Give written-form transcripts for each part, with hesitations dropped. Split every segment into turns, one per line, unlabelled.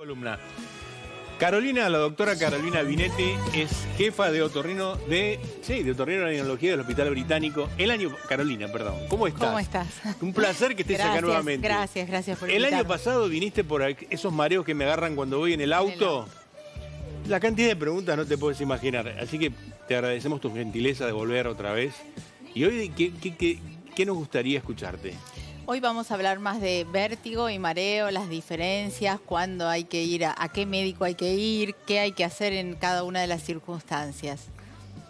Columna. Carolina, la doctora Carolina Binetti, es jefa de otorrinolaringología del Hospital Británico. Carolina, perdón. ¿Cómo estás?
¿Cómo estás?
Un placer que estés acá nuevamente.
Gracias por
El
invitarme.
año pasado viniste por esos mareos que me agarran cuando voy en el auto. La cantidad de preguntas no te puedes imaginar. Así que te agradecemos tu gentileza de volver otra vez. Y hoy, ¿qué nos gustaría escucharte?
Hoy vamos a hablar más de vértigo y mareo, las diferencias, cuándo hay que ir, a qué médico hay que ir, qué hay que hacer en cada una de las circunstancias.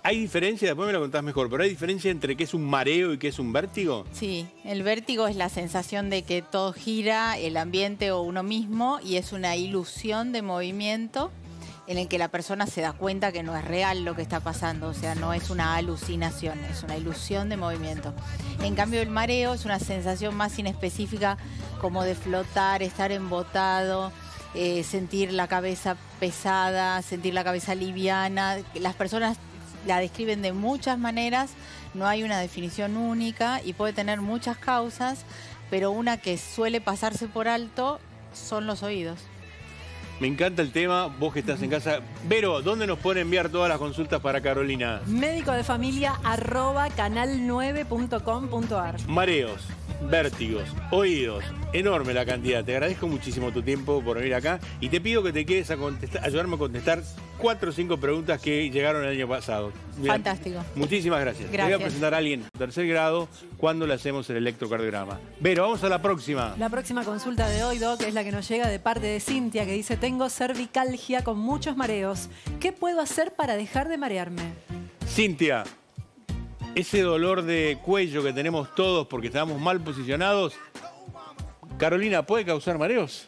¿Hay diferencia? Después me lo contás mejor, pero ¿hay diferencia entre qué es un mareo y qué es un vértigo?
Sí, el vértigo es la sensación de que todo gira, el ambiente o uno mismo, y es una ilusión de movimiento en el que la persona se da cuenta que no es real lo que está pasando, o sea, no es una alucinación, es una ilusión de movimiento. En cambio, el mareo es una sensación más inespecífica, como de flotar, estar embotado, sentir la cabeza pesada, sentir la cabeza liviana. Las personas la describen de muchas maneras, no hay una definición única y puede tener muchas causas, pero una que suele pasarse por alto son los oídos.
Me encanta el tema, vos que estás en casa. Vero, ¿dónde nos pueden enviar todas las consultas para Carolina?
medicodefamilia@canal9.com.ar.
Mareos, vértigos, oídos, enorme la cantidad. Te agradezco muchísimo tu tiempo por venir acá y te pido que te quedes a ayudarme a contestar 4 o 5 preguntas que llegaron el año pasado. Mira,
Fantástico.
muchísimas gracias. Te voy a presentar a alguien de tercer grado cuando le hacemos el electrocardiograma. Vero, vamos a la próxima.
La próxima consulta de hoy, Doc, es la que nos llega de parte de Cintia, que dice: tengo cervicalgia con muchos mareos. ¿Qué puedo hacer para dejar de marearme?
Cintia, ese dolor de cuello que tenemos todos porque estamos mal posicionados, Carolina, ¿puede causar mareos?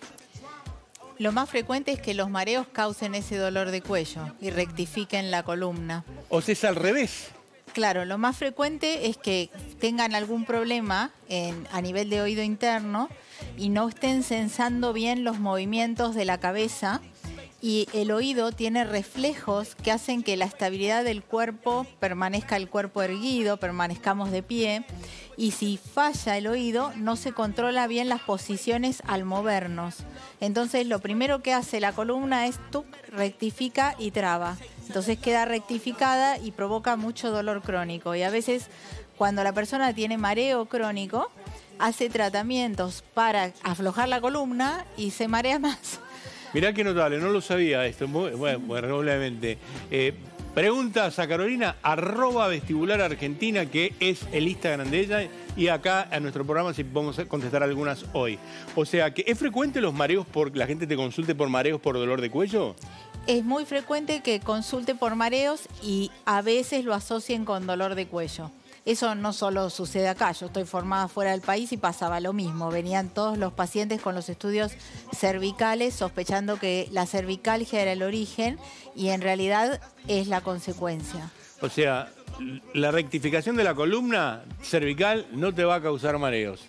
Lo más frecuente es que los mareos causen ese dolor de cuello y rectifiquen la columna.
¿O sea, es al revés?
Claro, lo más frecuente es que tengan algún problema a nivel de oído interno y no estén sensando bien los movimientos de la cabeza, y el oído tiene reflejos que hacen que la estabilidad del cuerpo permanezca, el cuerpo erguido, permanezcamos de pie, y si falla el oído no se controla bien las posiciones al movernos. Entonces lo primero que hace la columna es rectifica y traba. Entonces queda rectificada y provoca mucho dolor crónico. Y a veces cuando la persona tiene mareo crónico, hace tratamientos para aflojar la columna y se marea más.
Mirá qué notable, no lo sabía esto, bueno, obviamente. Preguntas a Carolina, @vestibularargentina, que es el Instagram de ella, y acá en nuestro programa si vamos a contestar algunas hoy. O sea, que ¿es frecuente los mareos la gente te consulte por mareos por dolor de cuello?
Es muy frecuente que consulte por mareos y a veces lo asocien con dolor de cuello. Eso no solo sucede acá, yo estoy formada fuera del país y pasaba lo mismo. Venían todos los pacientes con los estudios cervicales sospechando que la cervicalgia era el origen y en realidad es la consecuencia.
O sea, la rectificación de la columna cervical no te va a causar mareos.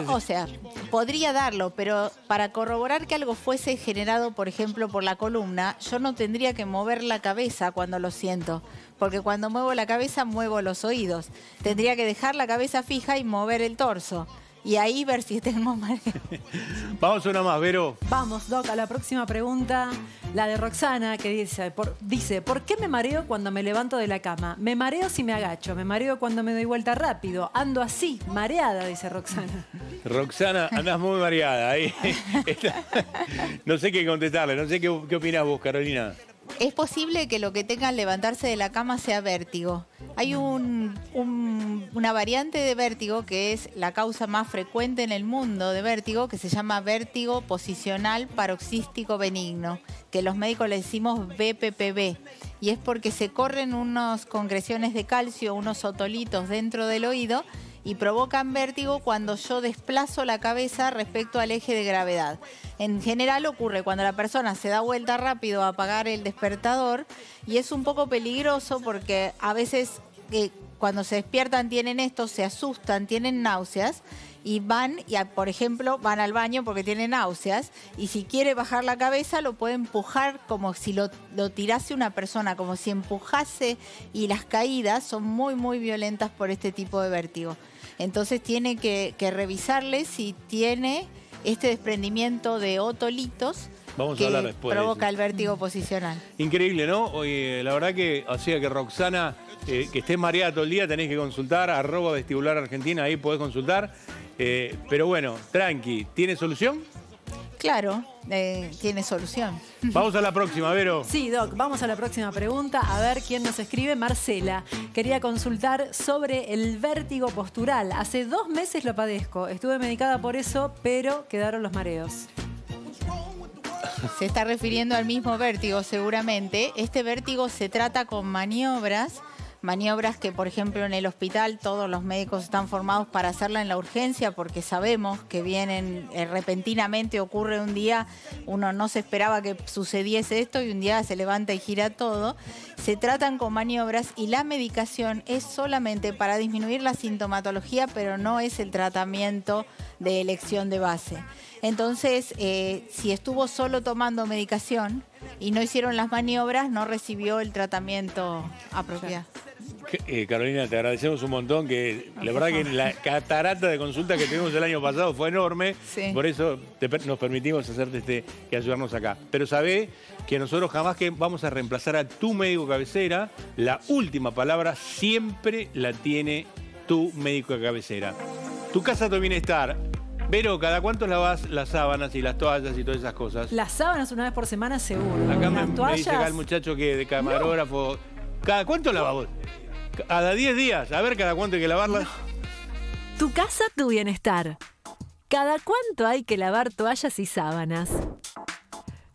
O sea, podría darlo, pero para corroborar que algo fuese generado, por ejemplo, por la columna, yo no tendría que mover la cabeza cuando lo siento, porque cuando muevo la cabeza muevo los oídos. Tendría que dejar la cabeza fija y mover el torso. Y ahí ver si tenemos mareo.
Vamos a una más, Vero.
Vamos, Doc, a la próxima pregunta. La de Roxana, que dice, ¿por qué me mareo cuando me levanto de la cama? Me mareo si me agacho, me mareo cuando me doy vuelta rápido. Ando así, mareada, dice Roxana.
Roxana, andás muy mareada. Ahí. No sé qué contestarle, no sé qué opinás vos, Carolina.
Es posible que lo que tenga al levantarse de la cama sea vértigo. Hay una variante de vértigo que es la causa más frecuente en el mundo de vértigo, que se llama vértigo posicional paroxístico benigno, que los médicos le decimos VPPB. Y es porque se corren unas concreciones de calcio, unos otolitos dentro del oído, y provocan vértigo cuando yo desplazo la cabeza respecto al eje de gravedad. En general ocurre cuando la persona se da vuelta rápido a apagar el despertador, y es un poco peligroso porque a veces cuando se despiertan tienen esto, se asustan, tienen náuseas y por ejemplo, van al baño porque tienen náuseas, y si quiere bajar la cabeza lo puede empujar como si lo tirase una persona, como si empujase, y las caídas son muy, muy violentas por este tipo de vértigo. Entonces tiene que revisarle si tiene este desprendimiento de otolitos
Vamos a
que
hablar después.
provoca el vértigo posicional.
Increíble, ¿no? Oye, la verdad que, o sea que Roxana, que estés mareada todo el día, tenés que consultar, @vestibular Argentina, ahí podés consultar. Pero bueno, tranqui, ¿tiene solución?
Claro, tiene solución.
Vamos a la próxima, Vero.
Sí, Doc, vamos a la próxima pregunta. A ver quién nos escribe. Marcela quería consultar sobre el vértigo postural. Hace 2 meses lo padezco. Estuve medicada por eso, pero quedaron los mareos.
Se está refiriendo al mismo vértigo seguramente. Este vértigo se trata con maniobras que, por ejemplo, en el hospital todos los médicos están formados para hacerla en la urgencia porque sabemos que vienen repentinamente, ocurre un día, uno no se esperaba que sucediese esto y un día se levanta y gira todo. Se tratan con maniobras y la medicación es solamente para disminuir la sintomatología, pero no es el tratamiento de elección de base. Entonces, si estuvo solo tomando medicación y no hicieron las maniobras, no recibió el tratamiento apropiado.
Carolina, te agradecemos un montón, que la verdad que la catarata de consultas que tuvimos el año pasado fue enorme,
Sí.
Por eso nos permitimos hacerte que ayudarnos acá. Pero sabé que nosotros jamás que vamos a reemplazar a tu médico cabecera, la última palabra siempre la tiene tu médico de cabecera. Tu casa, tu bienestar. Vero, ¿cada cuánto lavas las sábanas y las toallas y todas esas cosas?
Las sábanas una vez por semana seguro.
Acá
Las
me
toallas,
dice acá el muchacho que de camarógrafo. ¿Cada cuánto lavas vos? Cada 10 días. A ver, ¿cada cuánto hay que lavarlas?
Tu casa, tu bienestar. ¿Cada cuánto hay que lavar toallas y sábanas?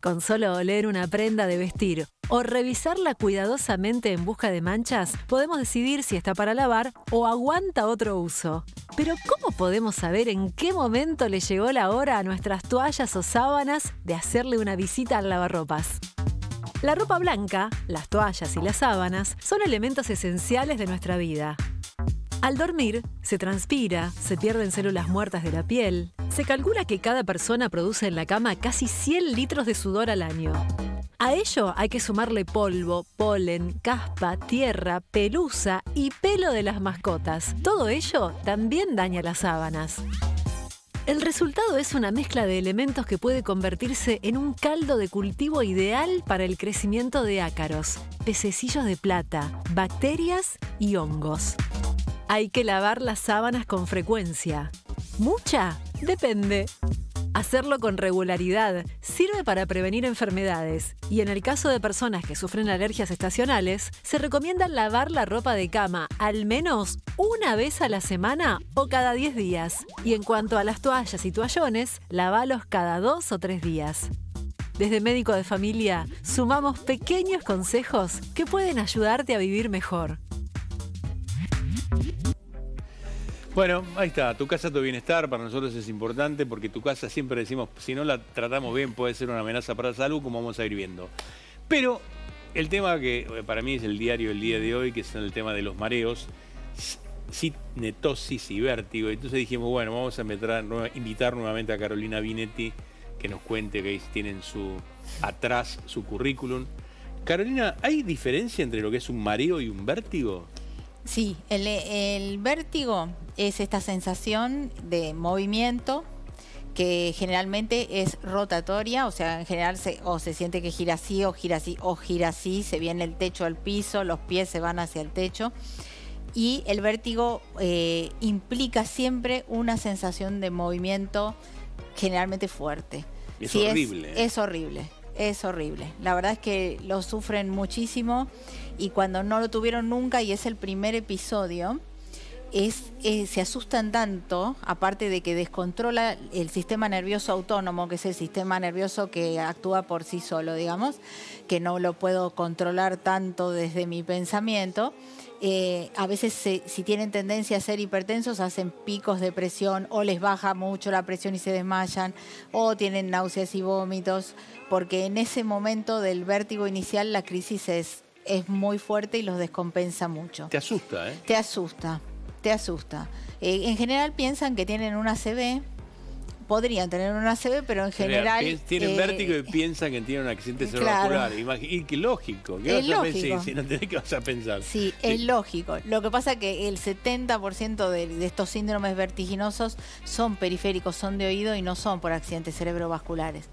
Con solo oler una prenda de vestir o revisarla cuidadosamente en busca de manchas, podemos decidir si está para lavar o aguanta otro uso. Pero ¿cómo podemos saber en qué momento le llegó la hora a nuestras toallas o sábanas de hacerle una visita al lavarropas? La ropa blanca, las toallas y las sábanas son elementos esenciales de nuestra vida. Al dormir, se transpira, se pierden células muertas de la piel. Se calcula que cada persona produce en la cama casi 100 litros de sudor al año. A ello hay que sumarle polvo, polen, caspa, tierra, pelusa y pelo de las mascotas. Todo ello también daña las sábanas. El resultado es una mezcla de elementos que puede convertirse en un caldo de cultivo ideal para el crecimiento de ácaros, pececillos de plata, bacterias y hongos. Hay que lavar las sábanas con frecuencia. ¿Mucha? Depende. Hacerlo con regularidad sirve para prevenir enfermedades y en el caso de personas que sufren alergias estacionales, se recomienda lavar la ropa de cama al menos una vez a la semana o cada 10 días. Y en cuanto a las toallas y toallones, lavalos cada 2 o 3 días. Desde Médico de Familia, sumamos pequeños consejos que pueden ayudarte a vivir mejor.
Bueno, ahí está, tu casa, tu bienestar, para nosotros es importante porque tu casa, siempre decimos, si no la tratamos bien puede ser una amenaza para la salud, como vamos a ir viendo. Pero el tema que para mí es el diario del día de hoy, que es el tema de los mareos, cinetosis y vértigo. Entonces dijimos, bueno, vamos a invitar nuevamente a Carolina Binetti, que nos cuente que ahí tienen atrás su currículum. Carolina, ¿hay diferencia entre lo que es un mareo y un vértigo?
Sí, el vértigo es esta sensación de movimiento que generalmente es rotatoria, o sea, en general se siente que gira así o gira así o gira así, se viene el techo al piso, los pies se van hacia el techo. Y el vértigo implica siempre una sensación de movimiento generalmente fuerte.
Es horrible.
Es horrible. Es horrible. La verdad es que lo sufren muchísimo y cuando no lo tuvieron nunca y es el primer episodio, se asustan tanto, aparte de que descontrola el sistema nervioso autónomo, que es el sistema nervioso que actúa por sí solo, digamos, que no lo puedo controlar tanto desde mi pensamiento. A veces si tienen tendencia a ser hipertensos hacen picos de presión o les baja mucho la presión y se desmayan o tienen náuseas y vómitos porque en ese momento del vértigo inicial la crisis es muy fuerte y los descompensa mucho.
Te asusta, ¿eh?
Te asusta. En general piensan que tienen una ACV. Podrían tener una ACV, pero en general...
Tienen vértigo y piensan que tienen un accidente cerebrovascular.
Claro.
Y qué lógico. ¿Qué
Es
vas a
lógico.
pensar? Si no tenés, ¿qué vas a pensar?
Sí, es lógico. Lo que pasa es que el 70% de estos síndromes vertiginosos son periféricos, son de oído y no son por accidentes cerebrovasculares.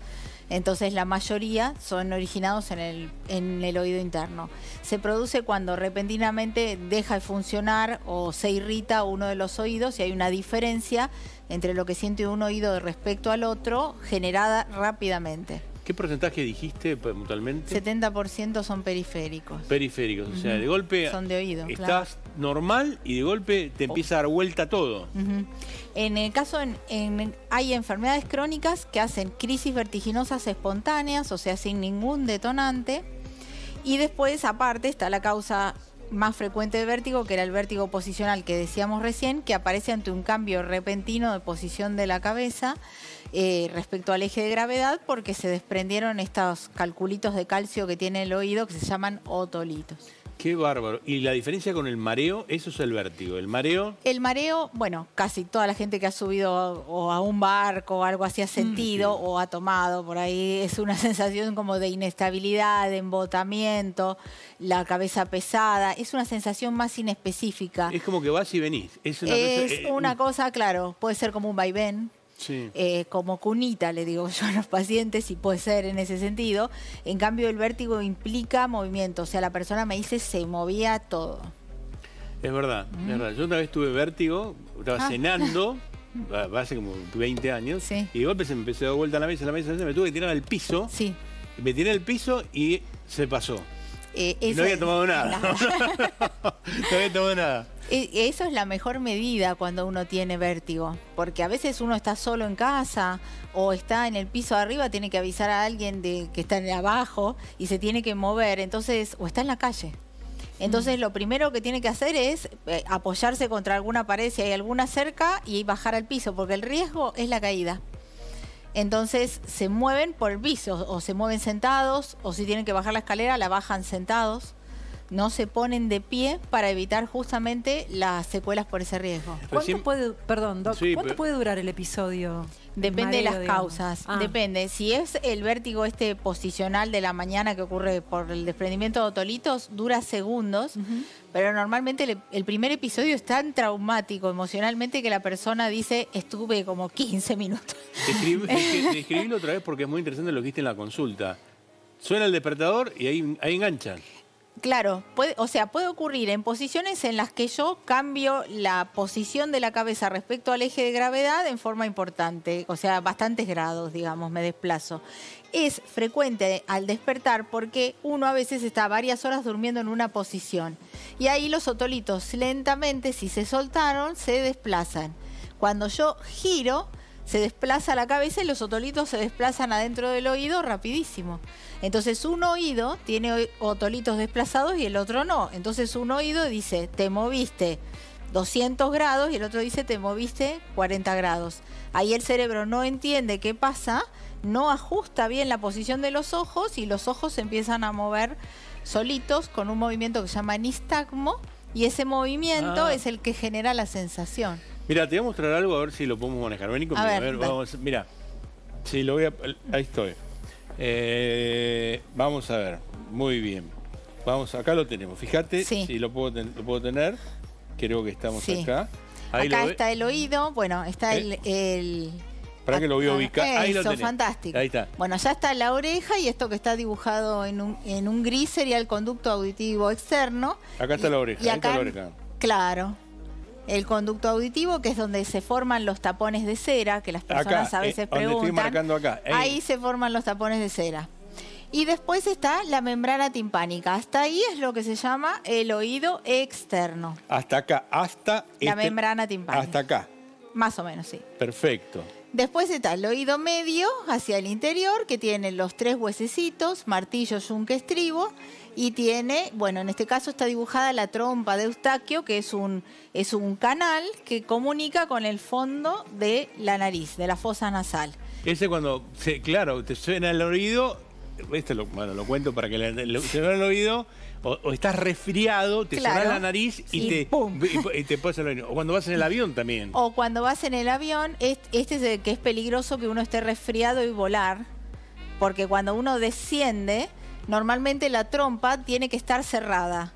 Entonces la mayoría son originados en el oído interno. Se produce cuando repentinamente deja de funcionar o se irrita uno de los oídos y hay una diferencia entre lo que siente un oído respecto al otro generada rápidamente.
¿Qué porcentaje dijiste puntualmente?
70% son periféricos.
Periféricos, o sea, de golpe
Son de oído,
estás
claro.
normal y de golpe te empieza a dar vuelta todo.
En el caso, hay enfermedades crónicas que hacen crisis vertiginosas espontáneas, o sea, sin ningún detonante. Y después, aparte, está la causa más frecuente de vértigo, que era el vértigo posicional que decíamos recién, que aparece ante un cambio repentino de posición de la cabeza respecto al eje de gravedad, porque se desprendieron estos calculitos de calcio que tiene el oído que se llaman otolitos.
Qué bárbaro. ¿Y la diferencia con el mareo? Eso es el vértigo. ¿El mareo?
El mareo, bueno, casi toda la gente que ha subido o a un barco o algo así ha sentido o ha tomado por ahí, es una sensación como de inestabilidad, de embotamiento, la cabeza pesada, es una sensación más inespecífica.
Es como que vas y venís. Es
una cosa, claro, puede ser como un vaivén.
Sí.
Como cunita, le digo yo a los pacientes, y puede ser en ese sentido. En cambio, el vértigo implica movimiento. O sea, la persona me dice, se movía todo.
Es verdad, es verdad. Yo una vez tuve vértigo, estaba cenando, hace como 20 años,
Sí.
y de golpe se me empezó a dar vuelta la mesa, me tuve que tirar al piso.
Sí.
Me tiré al piso y se pasó.
Eso
No había tomado nada. No había tomado nada.
Eso es la mejor medida cuando uno tiene vértigo, porque a veces uno está solo en casa o está en el piso de arriba, tiene que avisar a alguien que está abajo y se tiene que mover, entonces, o está en la calle. Entonces lo primero que tiene que hacer es apoyarse contra alguna pared si hay alguna cerca y bajar al piso, porque el riesgo es la caída. Entonces se mueven por el piso, o se mueven sentados, o si tienen que bajar la escalera, la bajan sentados. No se ponen de pie para evitar justamente las secuelas por ese riesgo.
¿Cuánto puede, perdón, Doc,
Sí,
¿cuánto puede durar el episodio?
Depende de
mareo,
las
digamos?
causas,
Ah.
depende. Si es el vértigo posicional de la mañana que ocurre por el desprendimiento de otolitos, dura segundos, pero normalmente el primer episodio es tan traumático emocionalmente que la persona dice, estuve como 15 minutos.
Describilo otra vez porque es muy interesante lo que viste en la consulta. Suena el despertador y ahí enganchan.
Claro, puede ocurrir en posiciones en las que yo cambio la posición de la cabeza respecto al eje de gravedad en forma importante, o sea, bastantes grados, digamos, me desplazo. Es frecuente al despertar porque uno a veces está varias horas durmiendo en una posición y ahí los otolitos lentamente, si se soltaron, se desplazan. Cuando yo giro, se desplaza la cabeza y los otolitos se desplazan adentro del oído rapidísimo. Entonces un oído tiene otolitos desplazados y el otro no. Entonces un oído dice, te moviste 200 grados y el otro dice, te moviste 40 grados. Ahí el cerebro no entiende qué pasa, no ajusta bien la posición de los ojos y los ojos se empiezan a mover solitos con un movimiento que se llama nistagmo y ese movimiento es el que genera la sensación.
Mira, te voy a mostrar algo a ver si lo podemos manejar. Vení conmigo.
A ver,
vamos, mira. Sí, lo voy a... Ahí estoy. Vamos a ver. Muy bien. Vamos, acá lo tenemos. Fíjate si lo puedo tener. Creo que estamos acá. Ahí
acá está el oído. Bueno, está
para que lo voy a ubicar. Ahí lo tenés.
Fantástico.
Ahí está.
Bueno, ya está la oreja y esto que está dibujado en un gris sería el conducto auditivo externo.
Acá está la oreja.
Y acá,
ahí está la oreja.
Claro. El conducto auditivo, que es donde se forman los tapones de cera, que las personas
acá,
a veces
donde
preguntan.
estoy marcando acá.
Ahí se forman los tapones de cera. Y después está la membrana timpánica. Hasta ahí es lo que se llama el oído externo.
Hasta acá, hasta...
La membrana timpánica.
Hasta acá.
Más o menos, sí.
Perfecto.
Después está el oído medio hacia el interior, que tiene los 3 huesecitos, martillo, yunque, estribo, y tiene, bueno, en este caso está dibujada la trompa de Eustaquio, que es un canal que comunica con el fondo de la nariz, de la fosa nasal.
Ese cuando, claro, te suena el oído, lo cuento para que te suena el oído, o estás resfriado, te suena la nariz y te pasa el oído. O cuando vas en el avión también.
O cuando vas en el avión, este es el que es peligroso que uno esté resfriado y volar, porque cuando uno desciende, normalmente la trompa tiene que estar cerrada.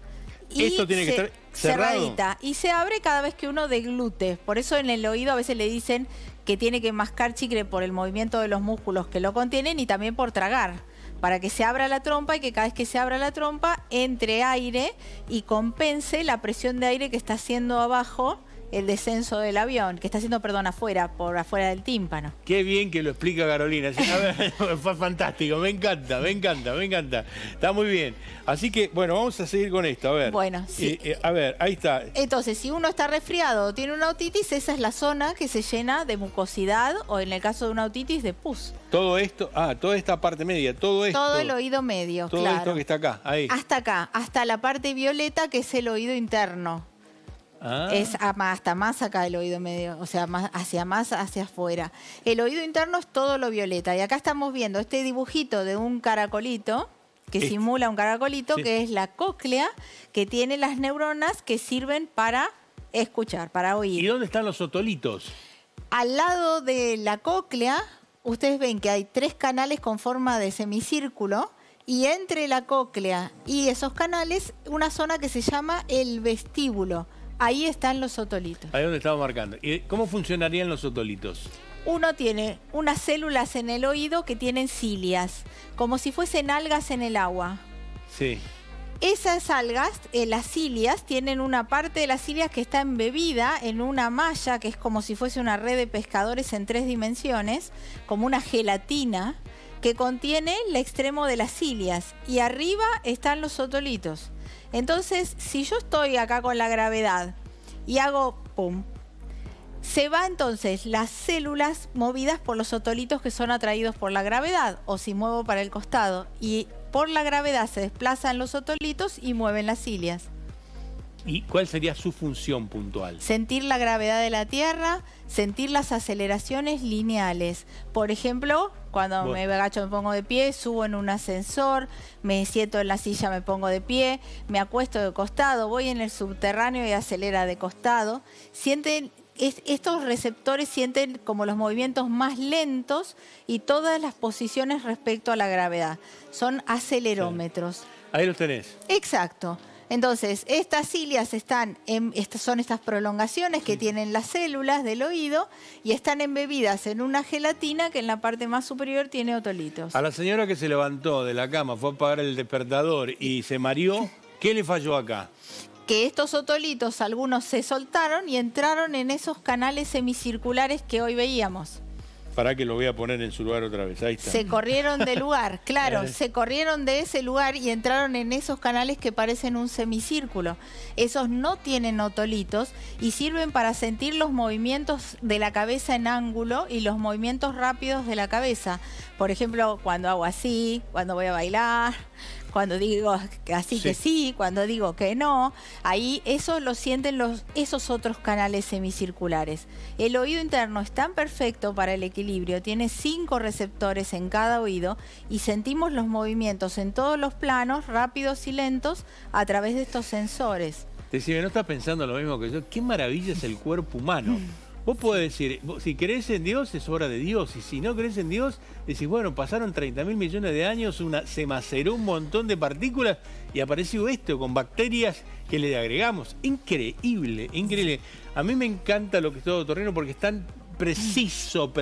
Esto tiene que estar cerrado.
Cerradita. Y se abre cada vez que uno deglute. Por eso en el oído a veces le dicen que tiene que mascar chicle por el movimiento de los músculos que lo contienen y también por tragar, para que se abra la trompa y que cada vez que se abra la trompa entre aire y compense la presión de aire que está haciendo abajo el descenso del avión, que está haciendo, perdón, afuera, por afuera del tímpano.
Qué bien que lo explica Carolina. A ver, fue fantástico, me encanta. Está muy bien. Así que, bueno, vamos a seguir con esto, a ver.
Bueno, sí.
A ver, ahí está.
Entonces, si uno está resfriado o tiene una otitis, esa es la zona que se llena de mucosidad o, en el caso de una otitis, de pus.
Todo esto, toda esta parte media, todo esto.
Todo el oído medio,
todo
claro.
Esto que está acá, ahí.
Hasta acá, hasta la parte violeta, que es el oído interno. Es hasta más acá del oído medio, o sea, más hacia afuera. El oído interno es todo lo violeta. Y acá estamos viendo este dibujito de un caracolito, que simula un caracolito, sí, que es la cóclea, que tiene las neuronas que sirven para escuchar, para oír.
¿Y dónde están los otolitos?
Al lado de la cóclea, ustedes ven que hay 3 canales con forma de semicírculo, y entre la cóclea y esos canales, una zona que se llama el vestíbulo. Ahí están los otolitos.
Ahí donde estamos marcando. ¿Y cómo funcionarían los otolitos?
Uno tiene unas células en el oído que tienen cilias, como si fuesen algas en el agua.
Sí.
Esas algas, las cilias, tienen una parte de las cilias que está embebida en una malla, que es como si fuese una red de pescadores en 3 dimensiones, como una gelatina, que contiene el extremo de las cilias. Y arriba están los otolitos. Entonces, si yo estoy acá con la gravedad y hago pum, se va entonces las células movidas por los otolitos que son atraídos por la gravedad, o si muevo para el costado, y por la gravedad se desplazan los otolitos y mueven las cilias.
¿Y cuál sería su función puntual?
Sentir la gravedad de la Tierra, sentir las aceleraciones lineales. Por ejemplo, cuando me agacho me pongo de pie, subo en un ascensor, me siento en la silla, me pongo de pie, me acuesto de costado, voy en el subterráneo y acelera de costado. Estos receptores sienten como los movimientos más lentos y todas las posiciones respecto a la gravedad. Son acelerómetros.
Sí. Ahí los tenés.
Exacto. Entonces, estas cilias son estas prolongaciones que tienen las células del oído y están embebidas en una gelatina que en la parte más superior tiene otolitos.
A la señora que se levantó de la cama, fue a apagar el despertador y se mareó, ¿qué le falló acá?
Que estos otolitos, algunos se soltaron y entraron en esos canales semicirculares que hoy veíamos.
Para que lo voy a poner en su lugar otra vez, ahí está.
Se corrieron del lugar, claro, se corrieron de ese lugar y entraron en esos canales que parecen un semicírculo. Esos no tienen otolitos y sirven para sentir los movimientos de la cabeza en ángulo y los movimientos rápidos de la cabeza. Por ejemplo, cuando hago así, cuando voy a bailar, cuando digo así que sí, cuando digo que no, ahí eso lo sienten esos otros canales semicirculares. El oído interno es tan perfecto para el equilibrio, tiene 5 receptores en cada oído y sentimos los movimientos en todos los planos, rápidos y lentos, a través de estos sensores.
Decime, ¿no estás pensando lo mismo que yo? Qué maravilla es el cuerpo humano. Vos podés decir, si crees en Dios, es obra de Dios. Y si no crees en Dios, decís, bueno, pasaron 30.000 millones de años, se maceró un montón de partículas y apareció esto con bacterias que le agregamos. Increíble, increíble. A mí me encanta lo que es todo terreno porque es tan preciso.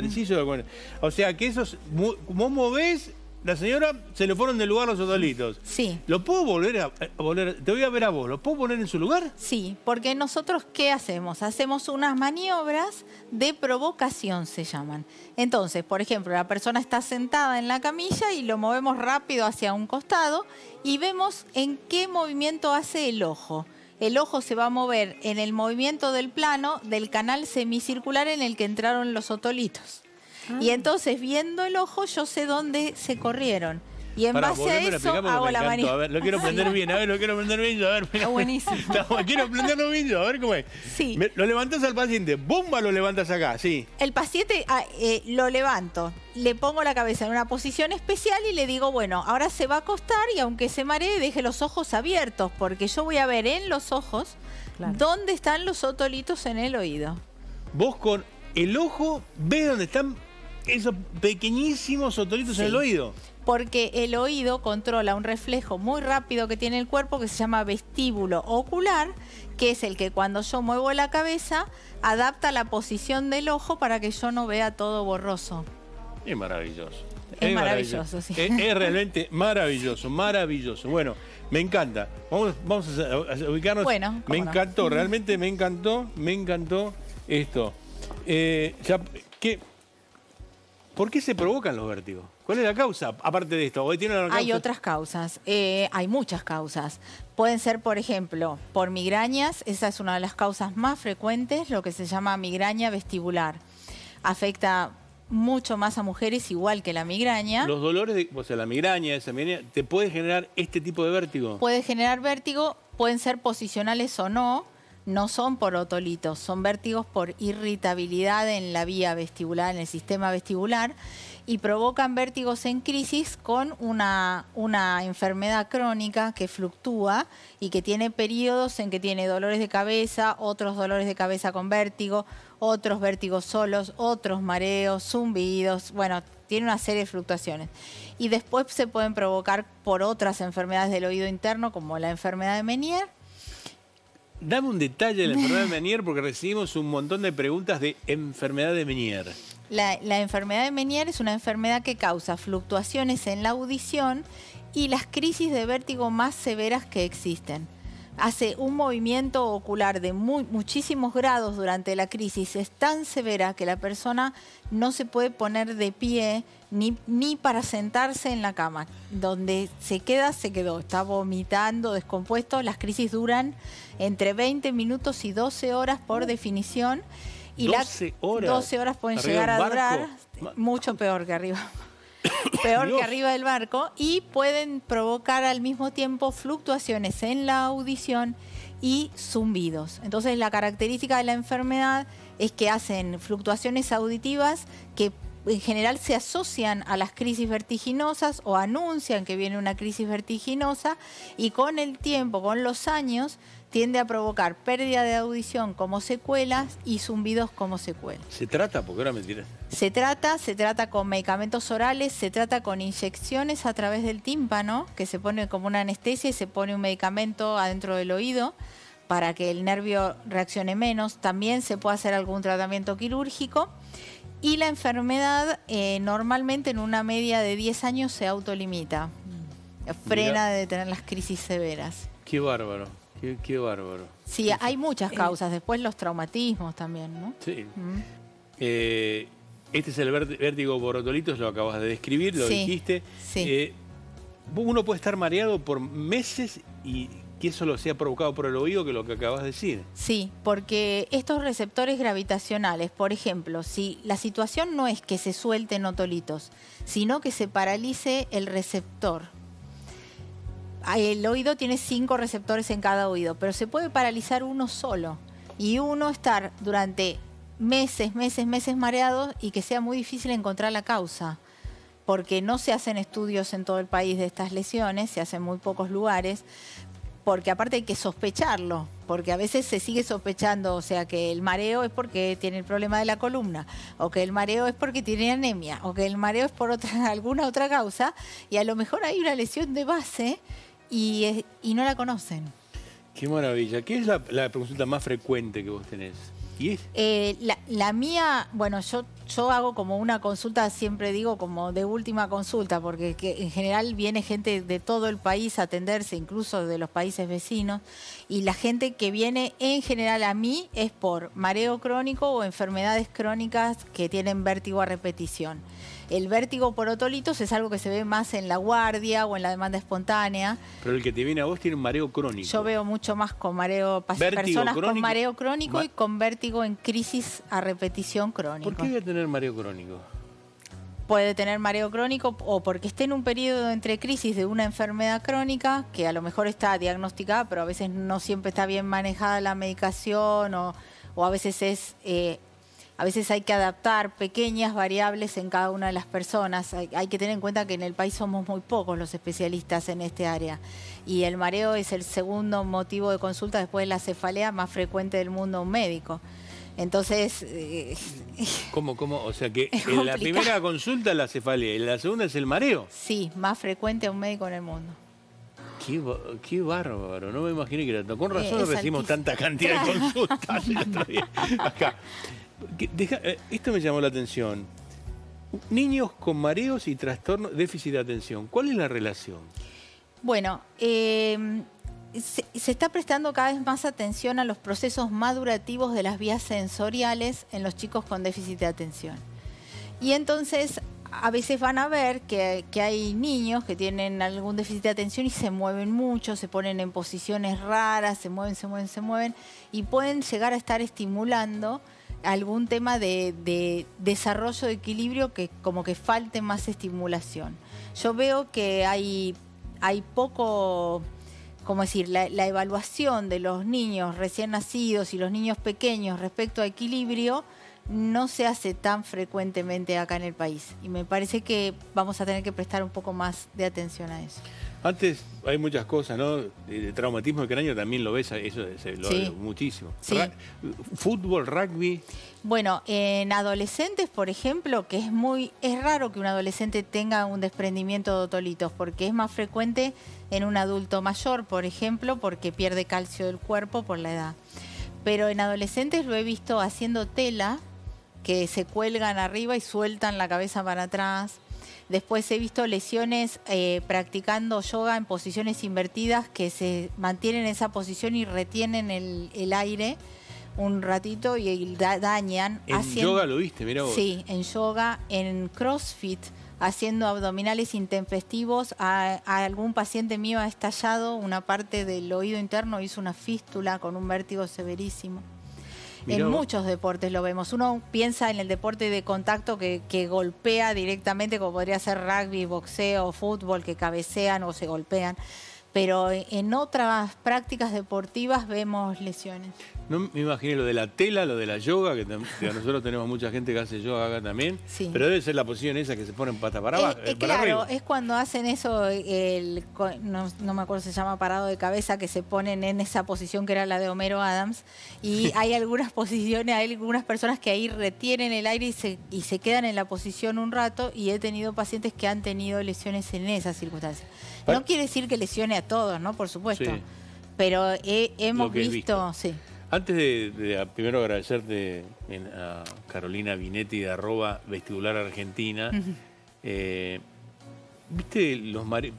O sea, que esos, vos movés, la señora se le fueron del lugar los otolitos.
Sí.
¿Lo puedo volver a volver? Te voy a ver a vos. ¿Lo puedo poner en su lugar?
Sí, porque nosotros, ¿qué hacemos? Hacemos unas maniobras de provocación, se llaman. Entonces, por ejemplo, la persona está sentada en la camilla y lo movemos rápido hacia un costado y vemos en qué movimiento hace el ojo. El ojo se va a mover en el movimiento del plano del canal semicircular en el que entraron los otolitos. Y entonces, viendo el ojo, yo sé dónde se corrieron. Y en base a eso hago la maniobra.
A ver, lo quiero aprender bien, a ver.
Está buenísimo.
Quiero aprenderlo bien, a ver cómo es.
Sí.
Lo levantás al paciente, bomba lo levantas acá, sí.
El paciente lo levanto, le pongo la cabeza en una posición especial y le digo, bueno, ahora se va a acostar y aunque se maree, deje los ojos abiertos, porque yo voy a ver en los ojos dónde están los otolitos en el oído.
Vos con el ojo ves dónde están esos pequeñísimos otolitos en el oído.
porque el oído controla un reflejo muy rápido que tiene el cuerpo que se llama vestíbulo ocular, que es el que cuando yo muevo la cabeza adapta la posición del ojo para que yo no vea todo borroso.
Es maravilloso.
Es maravilloso, sí.
Es realmente maravilloso, maravilloso. Bueno, me encanta. Vamos a ubicarnos.
Bueno,
me
cómo no.
encantó, realmente me encantó esto. ¿Por qué se provocan los vértigos? ¿Cuál es la causa? Aparte de esto, ¿hoy tiene una causa?
Hay otras causas, hay muchas causas. Pueden ser, por ejemplo, por migrañas, esa es una de las causas más frecuentes, lo que se llama migraña vestibular. Afecta mucho más a mujeres igual que la migraña.
Los dolores, la migraña, ¿te puede generar este tipo de vértigo?
Puede generar vértigo, pueden ser posicionales o no. No son por otolitos, son vértigos por irritabilidad en la vía vestibular, en el sistema vestibular, y provocan vértigos en crisis con una enfermedad crónica que fluctúa y que tiene periodos en que tiene dolores de cabeza, otros dolores de cabeza con vértigo, otros vértigos solos, otros mareos, zumbidos, bueno, tiene una serie de fluctuaciones. Y después se pueden provocar por otras enfermedades del oído interno, como la enfermedad de Meniere.
Dame un detalle de la enfermedad de Meniere porque recibimos un montón de preguntas de enfermedad de Meniere.
La enfermedad de Meniere es una enfermedad que causa fluctuaciones en la audición y las crisis de vértigo más severas que existen. Hace un movimiento ocular de muchísimos grados durante la crisis. Es tan severa que la persona no se puede poner de pie ni para sentarse en la cama. Donde se quedó. Está vomitando, descompuesto. Las crisis duran entre 20 minutos y 12 horas por definición. Y
12 horas.
12 horas pueden
¿Arriba
llegar a
de un
durar
barco?
mucho peor que arriba. Peor
Dios.
que arriba del barco, y pueden provocar al mismo tiempo fluctuaciones en la audición y zumbidos. Entonces la característica de la enfermedad es que hacen fluctuaciones auditivas que en general se asocian a las crisis vertiginosas o anuncian que viene una crisis vertiginosa, y con el tiempo, con los años, tiende a provocar pérdida de audición como secuelas y zumbidos como secuelas.
¿Se trata? Porque ahora me tiras.
Se trata con medicamentos orales, se trata con inyecciones a través del tímpano, que se pone como una anestesia y se pone un medicamento adentro del oído para que el nervio reaccione menos. También se puede hacer algún tratamiento quirúrgico. Y la enfermedad normalmente en una media de 10 años se autolimita. Frena de tener las crisis severas.
Qué bárbaro, qué bárbaro.
Sí, hay muchas causas. Después los traumatismos también, ¿no?
Sí. Este es el vértigo por otolitos, lo acabas de describir, lo dijiste.
Sí.
Uno puede estar mareado por meses y que eso lo sea provocado por el oído, que es lo que acabas de decir.
Sí, porque estos receptores gravitacionales, por ejemplo, si la situación no es que se suelten otolitos, sino que se paralice el receptor. El oído tiene 5 receptores en cada oído, pero se puede paralizar uno solo y uno estar durante meses mareados y que sea muy difícil encontrar la causa, porque no se hacen estudios en todo el país de estas lesiones, se hacen en muy pocos lugares, porque aparte hay que sospecharlo, porque a veces se sigue sospechando, o sea, que el mareo es porque tiene el problema de la columna, o que el mareo es porque tiene anemia, o que el mareo es por alguna otra causa, y a lo mejor hay una lesión de base y no la conocen.
Qué maravilla. ¿Qué es la consulta más frecuente que vos tenés? ¿Y es?
La mía, bueno, yo hago como una consulta, siempre digo como de última consulta, porque en general viene gente de todo el país a atenderse, incluso de los países vecinos, y la gente que viene en general a mí es por mareo crónico o enfermedades crónicas que tienen vértigo a repetición. El vértigo por otolitos es algo que se ve más en la guardia o en la demanda espontánea.
Pero el que te viene a vos tiene un mareo crónico.
Yo veo mucho más con mareo, personas con mareo crónico y con vértigo en crisis a repetición crónico.
¿Por qué voy a tener mareo crónico?
Puede tener mareo crónico o porque esté en un periodo entre crisis de una enfermedad crónica que a lo mejor está diagnosticada, pero a veces no siempre está bien manejada la medicación o a veces a veces hay que adaptar pequeñas variables en cada una de las personas. Hay que tener en cuenta que en el país somos muy pocos los especialistas en este área. Y el mareo es el segundo motivo de consulta después de la cefalea más frecuente del mundo médico. Entonces,
¿Cómo? O sea que
Es
en la
complicado.
primera consulta es la cefalea, en la segunda es el mareo.
sí, más frecuente a un médico en el mundo.
Qué bárbaro, no me imaginé que era. Con razón
Es
recibimos
altísimo.
tanta cantidad de consultas el otro día. Acá. Esto me llamó la atención. Niños con mareos y trastornos, déficit de atención. ¿Cuál es la relación?
Bueno, se está prestando cada vez más atención a los procesos madurativos de las vías sensoriales en los chicos con déficit de atención. Y entonces a veces van a ver que hay niños que tienen algún déficit de atención y se mueven mucho, se ponen en posiciones raras, se mueven y pueden llegar a estar estimulando algún tema de desarrollo de equilibrio que como que falte más estimulación. Yo veo que hay poco, ¿cómo decir? La evaluación de los niños recién nacidos y los niños pequeños respecto a equilibrio no se hace tan frecuentemente acá en el país. Y me parece que vamos a tener que prestar un poco más de atención a eso.
Antes hay muchas cosas, ¿no? De traumatismo de cráneo también lo ves, eso lo
Sí.
veo muchísimo.
Sí.
Fútbol, rugby.
Bueno, en adolescentes, por ejemplo, que es raro que un adolescente tenga un desprendimiento de otolitos, porque es más frecuente en un adulto mayor, por ejemplo, porque pierde calcio del cuerpo por la edad. Pero en adolescentes lo he visto haciendo tela, que se cuelgan arriba y sueltan la cabeza para atrás. Después he visto lesiones practicando yoga en posiciones invertidas que se mantienen en esa posición y retienen el aire un ratito y dañan.
En yoga lo viste, mirá vos.
Sí, en yoga, en CrossFit, haciendo abdominales intempestivos. A algún paciente mío ha estallado una parte del oído interno, hizo una fístula con un vértigo severísimo.
Mirá
En
vos.
muchos deportes lo vemos. Uno piensa en el deporte de contacto que golpea directamente, como podría ser rugby, boxeo, fútbol, que cabecean o se golpean. Pero en otras prácticas deportivas vemos lesiones.
No me imaginé lo de la tela, lo de la yoga, que nosotros tenemos mucha gente que hace yoga acá también.
Sí.
Pero debe ser la posición esa que se ponen pata para abajo. para
Claro,
arriba.
es cuando hacen eso, no me acuerdo si se llama parado de cabeza, que se ponen en esa posición que era la de Homero Adams. Y hay algunas posiciones, hay algunas personas que ahí retienen el aire y se quedan en la posición un rato. Y he tenido pacientes que han tenido lesiones en esas circunstancias. No quiere decir que lesione a todos, ¿no? Por supuesto.
Sí.
Pero hemos
Lo que he
visto, sí.
Antes de primero agradecerte a Carolina Binetti de @vestibularargentina, ¿viste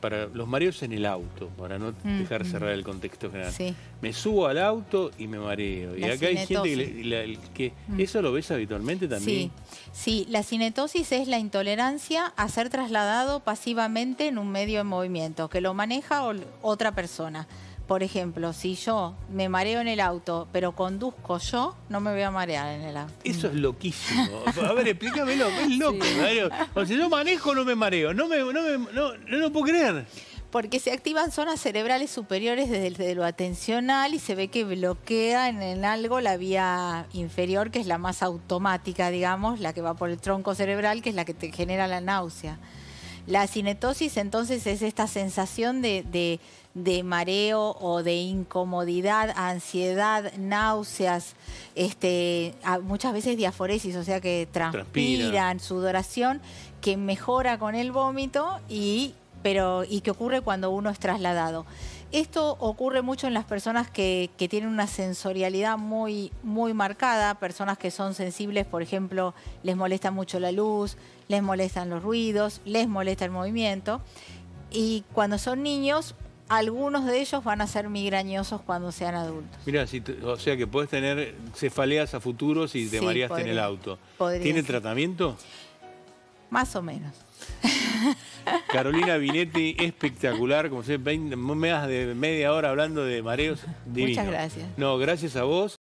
para los mareos en el auto? Para no dejar cerrar el contexto general.
Sí.
Me subo al auto y me mareo. Y
La
acá hay gente
cinetosis.
que ¿eso lo ves habitualmente también?
Sí, la cinetosis es la intolerancia a ser trasladado pasivamente en un medio en movimiento, que lo maneja otra persona. Por ejemplo, si yo me mareo en el auto, pero conduzco yo, no me voy a marear en el auto.
Eso es loquísimo. A ver, explícamelo, es loco. Mareo. O sea, yo manejo, no me mareo. No lo puedo creer.
Porque se activan zonas cerebrales superiores desde lo atencional y se ve que bloquea en algo la vía inferior, que es la más automática, digamos, la que va por el tronco cerebral, que es la que te genera la náusea. La cinetosis entonces es esta sensación de mareo o de incomodidad, ansiedad, náuseas, muchas veces diaforesis, o sea que transpiran, sudoración, que mejora con el vómito y que ocurre cuando uno es trasladado. Esto ocurre mucho en las personas que tienen una sensorialidad muy, muy marcada, personas que son sensibles, por ejemplo, les molesta mucho la luz, les molestan los ruidos, les molesta el movimiento. Y cuando son niños, algunos de ellos van a ser migrañosos cuando sean adultos.
Mira, o sea que podés tener cefaleas a futuro si te
Sí,
mareaste en el auto.
podría
¿Tiene
ser.
tratamiento?
Más o menos.
Carolina Binetti, espectacular, como sé, más de media hora hablando de mareos. Divino.
Muchas gracias.
No, gracias a vos.